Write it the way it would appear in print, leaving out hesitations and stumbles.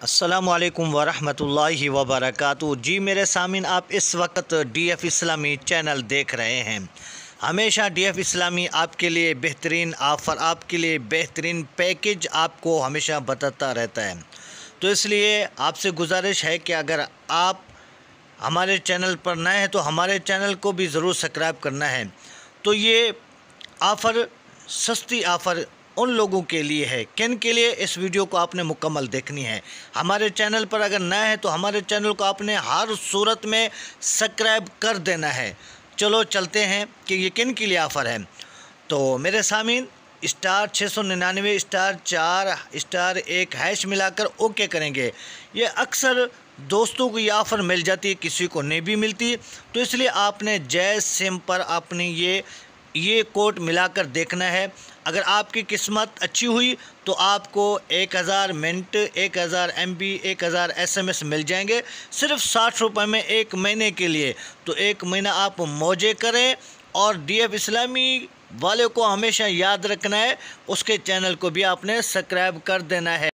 अस्सलामुअलैकुम वरहमतुल्लाहि वबरकातुहू। जी मेरे सामीन, आप इस वक्त DF इस्लामी चैनल देख रहे हैं। हमेशा DF इस्लामी आपके लिए बेहतरीन ऑफ़र, आपके लिए बेहतरीन पैकेज आपको हमेशा बताता रहता है। तो इसलिए आपसे गुजारिश है कि अगर आप हमारे चैनल पर नए हैं तो हमारे चैनल को भी ज़रूर सब्सक्राइब करना है। तो ये ऑफ़र, सस्ती ऑफ़र उन लोगों के लिए है किन के लिए, इस वीडियो को आपने मुकम्मल देखनी है। हमारे चैनल पर अगर नए हैं तो हमारे चैनल को आपने हर सूरत में सब्सक्राइब कर देना है। चलो चलते हैं कि ये किन के लिए ऑफ़र है। तो मेरे सामीन, स्टार 699 स्टार 4 स्टार 1 हैश मिलाकर ओके करेंगे। ये अक्सर दोस्तों को ये ऑफ़र मिल जाती है, किसी को नहीं भी मिलती। तो इसलिए आपने जय सिम पर अपनी ये कोड मिलाकर देखना है। अगर आपकी किस्मत अच्छी हुई तो आपको 1000 मिनट, 1000 MB, 1000 SMS मिल जाएंगे सिर्फ 60 रुपये में एक महीने के लिए। तो एक महीना आप मौजे करें और DF इस्लामी वाले को हमेशा याद रखना है, उसके चैनल को भी आपने सब्सक्राइब कर देना है।